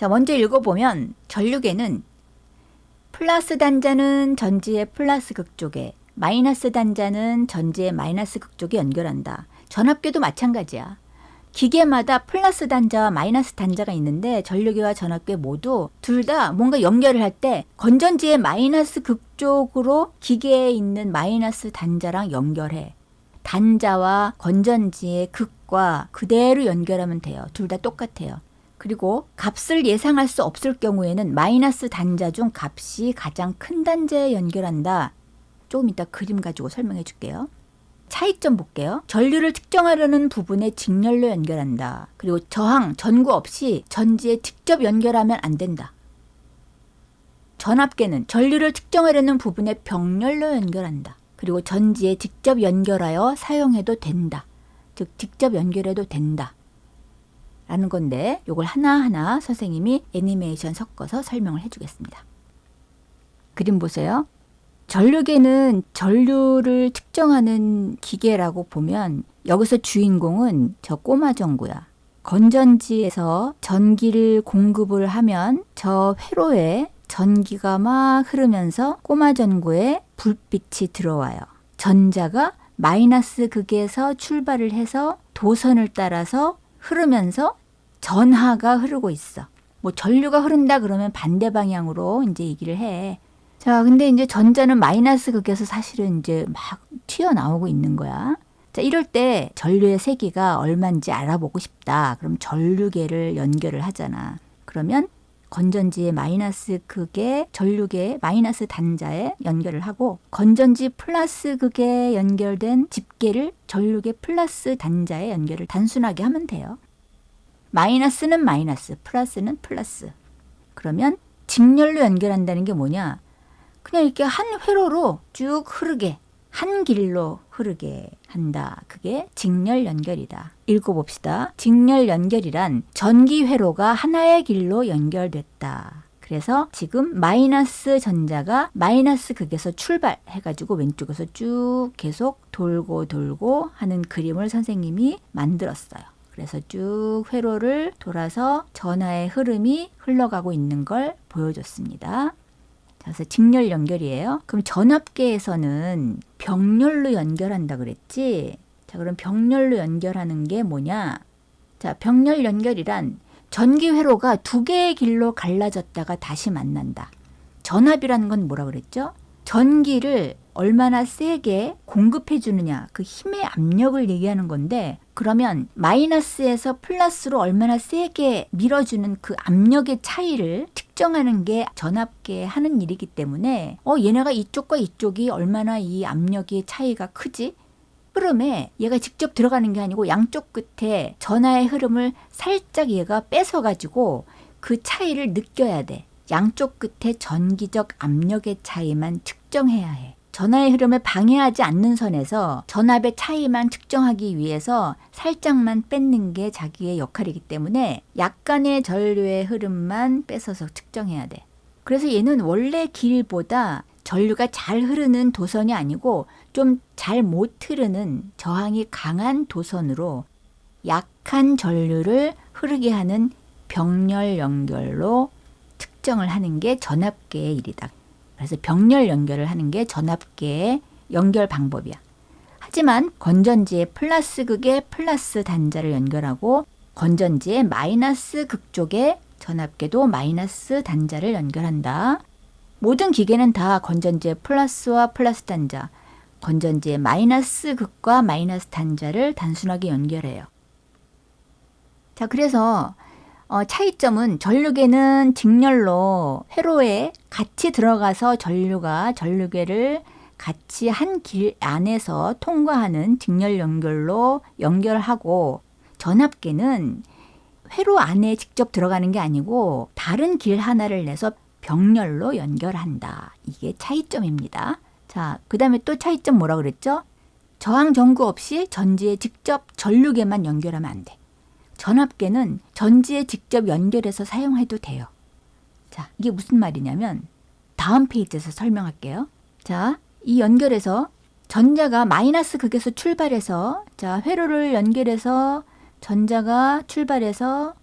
자, 먼저 읽어보면 전류계는 플러스 단자는 전지의 플러스 극쪽에, 마이너스 단자는 전지의 마이너스 극쪽에 연결한다. 전압계도 마찬가지야. 기계마다 플러스 단자와 마이너스 단자가 있는데 전류계와 전압계 모두 둘 다 뭔가 연결을 할 때 건전지의 마이너스 극쪽으로 기계에 있는 마이너스 단자랑 연결해. 단자와 건전지의 극과 그대로 연결하면 돼요. 둘 다 똑같아요. 그리고 값을 예상할 수 없을 경우에는 마이너스 단자 중 값이 가장 큰 단자에 연결한다. 조금 이따 그림 가지고 설명해 줄게요. 차이점 볼게요. 전류를 측정하려는 부분에 직렬로 연결한다. 그리고 저항, 전구 없이 전지에 직접 연결하면 안 된다. 전압계는 전류를 측정하려는 부분에 병렬로 연결한다. 그리고 전지에 직접 연결하여 사용해도 된다. 즉 직접 연결해도 된다. 라는 건데 이걸 하나하나 선생님이 애니메이션 섞어서 설명을 해주겠습니다. 그림 보세요. 전류계는 전류를 측정하는 기계라고 보면 여기서 주인공은 저 꼬마 전구야. 건전지에서 전기를 공급을 하면 저 회로에 전기가 막 흐르면서 꼬마 전구에 불빛이 들어와요. 전자가 마이너스 극에서 출발을 해서 도선을 따라서 흐르면서 전하가 흐르고 있어. 뭐 전류가 흐른다 그러면 반대 방향으로 이제 얘기를 해. 자, 근데 이제 전자는 마이너스 극에서 사실은 이제 막 튀어나오고 있는 거야. 자, 이럴 때 전류의 세기가 얼마인지 알아보고 싶다. 그럼 전류계를 연결을 하잖아. 그러면 건전지의 마이너스 극에 전류계 마이너스 단자에 연결을 하고 건전지 플러스 극에 연결된 집계를 전류계 플러스 단자에 연결을 단순하게 하면 돼요. 마이너스는 마이너스, 플러스는 플러스. 그러면 직렬로 연결한다는 게 뭐냐? 그냥 이렇게 한 회로로 쭉 흐르게, 한 길로 흐르게 한다. 그게 직렬 연결이다. 읽어봅시다. 직렬 연결이란 전기 회로가 하나의 길로 연결됐다. 그래서 지금 마이너스 전자가 마이너스 극에서 출발해가지고 왼쪽에서 쭉 계속 돌고 하는 그림을 선생님이 만들었어요. 그래서 쭉 회로를 돌아서 전하의 흐름이 흘러가고 있는 걸 보여줬습니다. 그래서 직렬 연결이에요. 그럼 전압계에서는 병렬로 연결한다 그랬지? 자, 그럼 병렬로 연결하는 게 뭐냐? 자, 병렬 연결이란 전기 회로가 두 개의 길로 갈라졌다가 다시 만난다. 전압이라는 건 뭐라 그랬죠? 전기를 얼마나 세게 공급해 주느냐, 그 힘의 압력을 얘기하는 건데, 그러면 마이너스에서 플러스로 얼마나 세게 밀어주는 그 압력의 차이를 측정하는 게 전압계에 하는 일이기 때문에 얘네가 이쪽과 이쪽이 얼마나 이 압력의 차이가 크지? 흐름에 얘가 직접 들어가는 게 아니고 양쪽 끝에 전하의 흐름을 살짝 얘가 뺏어가지고 그 차이를 느껴야 돼. 양쪽 끝에 전기적 압력의 차이만 측정해야 해. 전하의 흐름을 방해하지 않는 선에서 전압의 차이만 측정하기 위해서 살짝만 뺏는 게 자기의 역할이기 때문에 약간의 전류의 흐름만 뺏어서 측정해야 돼. 그래서 얘는 원래 길보다 전류가 잘 흐르는 도선이 아니고 좀 잘 못 흐르는 저항이 강한 도선으로 약한 전류를 흐르게 하는 병렬 연결로 측정을 하는 게 전압계의 일이다. 그래서 병렬 연결을 하는 게 전압계의 연결 방법이야. 하지만 건전지의 플러스 극에 플러스 단자를 연결하고 건전지의 마이너스 극 쪽에 전압계도 마이너스 단자를 연결한다. 모든 기계는 다 건전지의 플러스와 플러스 단자, 건전지의 마이너스 극과 마이너스 단자를 단순하게 연결해요. 자, 그래서 차이점은 전류계는 직렬로 회로에 같이 들어가서 전류계를 같이 한 길 안에서 통과하는 직렬 연결로 연결하고, 전압계는 회로 안에 직접 들어가는 게 아니고 다른 길 하나를 내서 병렬로 연결한다. 이게 차이점입니다. 자, 그 다음에 또 차이점 뭐라 그랬죠? 저항 전구 없이 전지에 직접 전류계만 연결하면 안 돼. 전압계는 전지에 직접 연결해서 사용해도 돼요. 자, 이게 무슨 말이냐면 다음 페이지에서 설명할게요. 자, 이 연결에서 전자가 마이너스 극에서 출발해서, 자, 회로를 연결해서 전자가 출발해서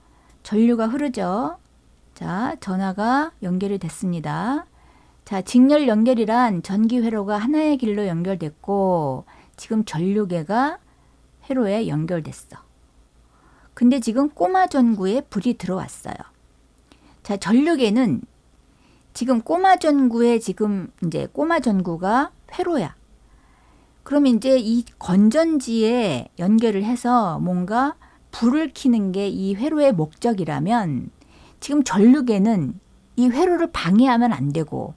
전류가 흐르죠. 자, 전하가 연결이 됐습니다. 자, 직렬 연결이란 전기 회로가 하나의 길로 연결됐고 지금 전류계가 회로에 연결됐어. 근데 지금 꼬마 전구에 불이 들어왔어요. 자, 전류계는 지금 꼬마 전구에 지금 이제 꼬마 전구가 회로야. 그럼 이제 이 건전지에 연결을 해서 뭔가 불을 켜는 게 이 회로의 목적이라면 지금 전류계는 이 회로를 방해하면 안 되고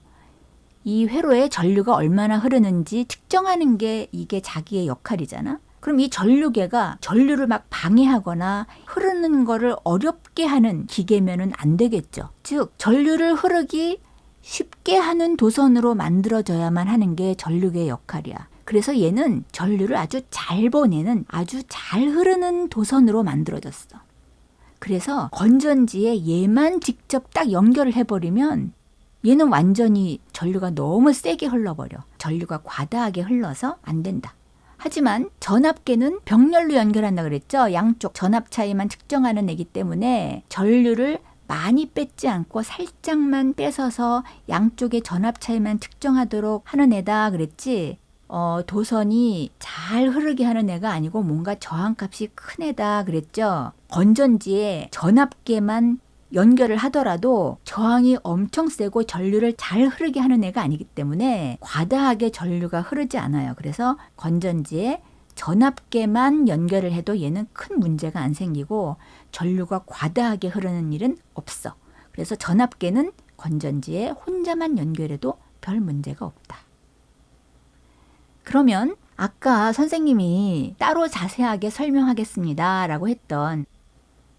이 회로에 전류가 얼마나 흐르는지 측정하는 게 이게 자기의 역할이잖아. 그럼 이 전류계가 전류를 막 방해하거나 흐르는 거를 어렵게 하는 기계면은 안 되겠죠. 즉 전류를 흐르기 쉽게 하는 도선으로 만들어져야만 하는 게 전류계의 역할이야. 그래서 얘는 전류를 아주 잘 보내는 아주 잘 흐르는 도선으로 만들어졌어. 그래서 건전지에 얘만 직접 딱 연결을 해버리면 얘는 완전히 전류가 너무 세게 흘러버려. 전류가 과다하게 흘러서 안 된다. 하지만 전압계는 병렬로 연결한다 그랬죠. 양쪽 전압 차이만 측정하는 애기 때문에 전류를 많이 뺏지 않고 살짝만 뺏어서 양쪽의 전압 차이만 측정하도록 하는 애다 그랬지. 도선이 잘 흐르게 하는 애가 아니고 뭔가 저항값이 큰 애다 그랬죠. 건전지에 전압계만 연결을 하더라도 저항이 엄청 세고 전류를 잘 흐르게 하는 애가 아니기 때문에 과다하게 전류가 흐르지 않아요. 그래서 건전지에 전압계만 연결을 해도 얘는 큰 문제가 안 생기고 전류가 과다하게 흐르는 일은 없어. 그래서 전압계는 건전지에 혼자만 연결해도 별 문제가 없다. 그러면 아까 선생님이 따로 자세하게 설명하겠습니다 라고 했던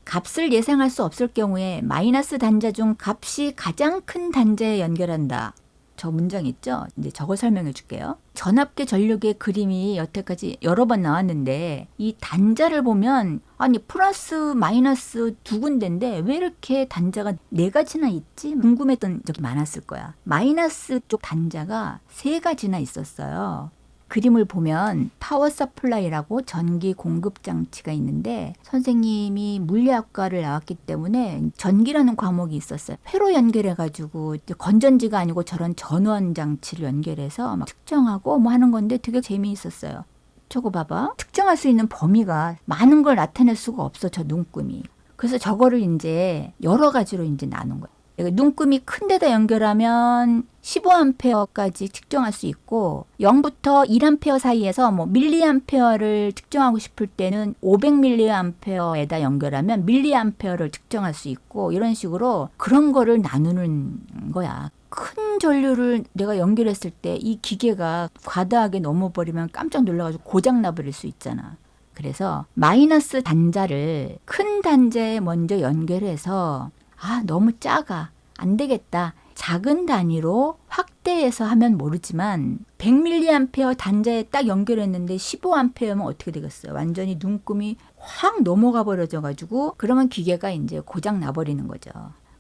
값을 예상할 수 없을 경우에 마이너스 단자 중 값이 가장 큰 단자에 연결한다. 저 문장 있죠? 이제 저거 설명해 줄게요. 전압계 전류계 그림이 여태까지 여러 번 나왔는데 이 단자를 보면 아니 플러스 마이너스 두 군데인데 왜 이렇게 단자가 네 가지나 있지? 궁금했던 적이 많았을 거야. 마이너스 쪽 단자가 세 가지나 있었어요. 그림을 보면 파워 서플라이라고 전기 공급 장치가 있는데 선생님이 물리학과를 나왔기 때문에 전기라는 과목이 있었어요. 회로 연결해가지고 건전지가 아니고 저런 전원 장치를 연결해서 막 측정하고 뭐 하는 건데 되게 재미있었어요. 저거 봐봐. 측정할 수 있는 범위가 많은 걸 나타낼 수가 없어, 저 눈금이. 그래서 저거를 이제 여러 가지로 이제 나눈 거예요. 눈금이 큰 데다 연결하면 15A까지 측정할 수 있고 0부터 1A 사이에서 뭐 밀리암페어를 측정하고 싶을 때는 500mA에다 연결하면 밀리암페어를 측정할 수 있고 이런 식으로 그런 거를 나누는 거야. 큰 전류를 내가 연결했을 때 이 기계가 과다하게 넘어버리면 깜짝 놀라가지고 고장 나버릴 수 있잖아. 그래서 마이너스 단자를 큰 단자에 먼저 연결해서 너무 작아. 안 되겠다. 작은 단위로 확대해서 하면 모르지만 100mA 단자에 딱 연결했는데 15A면 어떻게 되겠어요? 완전히 눈금이 확 넘어가 버려져가지고 그러면 기계가 이제 고장 나버리는 거죠.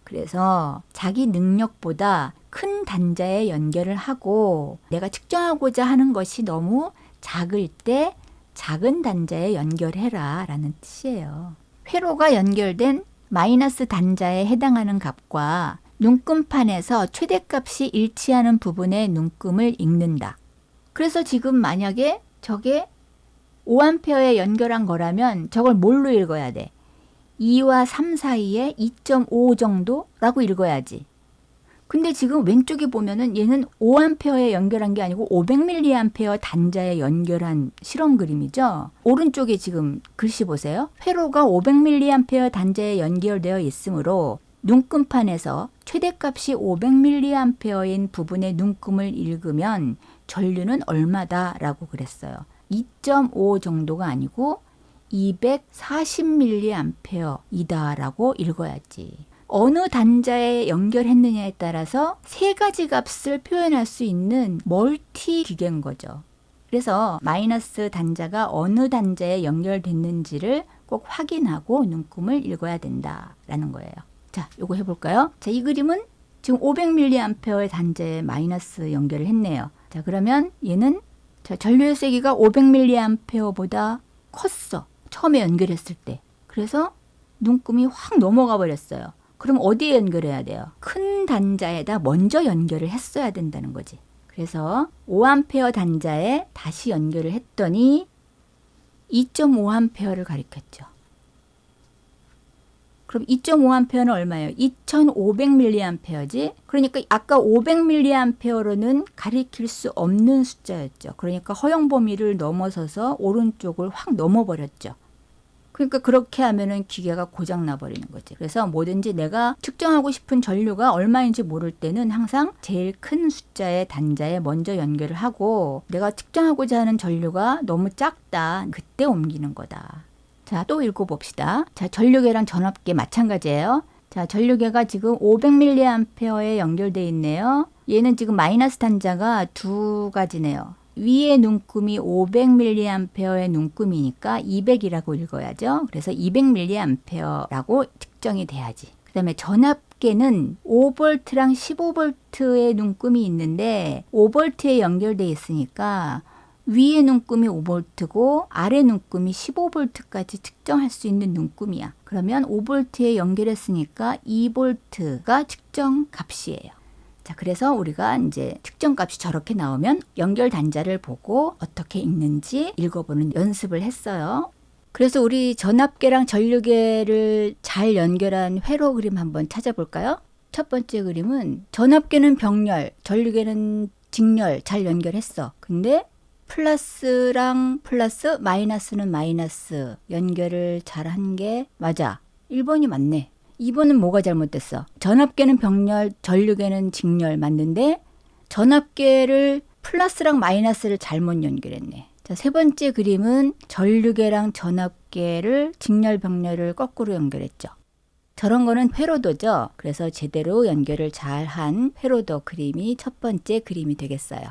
그래서 자기 능력보다 큰 단자에 연결을 하고 내가 측정하고자 하는 것이 너무 작을 때 작은 단자에 연결해라 라는 뜻이에요. 회로가 연결된 마이너스 단자에 해당하는 값과 눈금판에서 최대값이 일치하는 부분의 눈금을 읽는다. 그래서 지금 만약에 저게 5A에 연결한 거라면 저걸 뭘로 읽어야 돼? 2와 3 사이에 2.5 정도라고 읽어야지. 근데 지금 왼쪽에 보면은 얘는 5A에 연결한 게 아니고 500mA 단자에 연결한 실험 그림이죠. 오른쪽에 지금 글씨 보세요. 회로가 500mA 단자에 연결되어 있으므로 눈금판에서 최대값이 500mA인 부분의 눈금을 읽으면 전류는 얼마다 라고 그랬어요. 2.5 정도가 아니고 240mA 라고 읽어야지. 어느 단자에 연결했느냐에 따라서 세 가지 값을 표현할 수 있는 멀티 기계인 거죠. 그래서 마이너스 단자가 어느 단자에 연결됐는지를 꼭 확인하고 눈금을 읽어야 된다라는 거예요. 자, 요거 해볼까요? 자, 이 그림은 지금 500mA의 단자에 마이너스 연결을 했네요. 자, 그러면 얘는 전류의 세기가 500mA보다 컸어. 처음에 연결했을 때. 그래서 눈금이 확 넘어가 버렸어요. 그럼 어디에 연결해야 돼요? 큰 단자에다 먼저 연결을 했어야 된다는 거지. 그래서 5A 단자에 다시 연결을 했더니 2.5A를 가리켰죠. 그럼 2.5A는 얼마예요? 2500mA지. 그러니까 아까 500mA로는 가리킬 수 없는 숫자였죠. 그러니까 허용 범위를 넘어서서 오른쪽을 확 넘어버렸죠. 그러니까 그렇게 하면은 기계가 고장 나버리는 거지. 그래서 뭐든지 내가 측정하고 싶은 전류가 얼마인지 모를 때는 항상 제일 큰 숫자의 단자에 먼저 연결을 하고, 내가 측정하고자 하는 전류가 너무 작다, 그때 옮기는 거다. 자, 또 읽어봅시다. 자, 전류계랑 전압계 마찬가지예요. 자, 전류계가 지금 500mA에 연결되어 있네요. 얘는 지금 마이너스 단자가 두 가지네요. 위에 눈금이 500mA의 눈금이니까 200이라고 읽어야죠. 그래서 200mA라고 측정이 돼야지. 그 다음에 전압계는 5V랑 15V의 눈금이 있는데 5V에 연결되어 있으니까 위에 눈금이 5V고 아래 눈금이 15V까지 측정할 수 있는 눈금이야. 그러면 5V에 연결했으니까 2V가 측정 값이에요. 자, 그래서 우리가 이제 측정 값이 저렇게 나오면 연결 단자를 보고 어떻게 읽는지 읽어보는 연습을 했어요. 그래서 우리 전압계랑 전류계를 잘 연결한 회로 그림 한번 찾아볼까요? 첫 번째 그림은 전압계는 병렬, 전류계는 직렬 잘 연결했어. 근데 플러스랑 플러스, 마이너스는 마이너스 연결을 잘한 게 맞아. 1번이 맞네. 2번은 뭐가 잘못됐어? 전압계는 병렬, 전류계는 직렬 맞는데 전압계를 플러스랑 마이너스를 잘못 연결했네. 자, 세 번째 그림은 전류계랑 전압계를 직렬, 병렬을 거꾸로 연결했죠. 저런 거는 회로도죠. 그래서 제대로 연결을 잘한 회로도 그림이 첫 번째 그림이 되겠어요.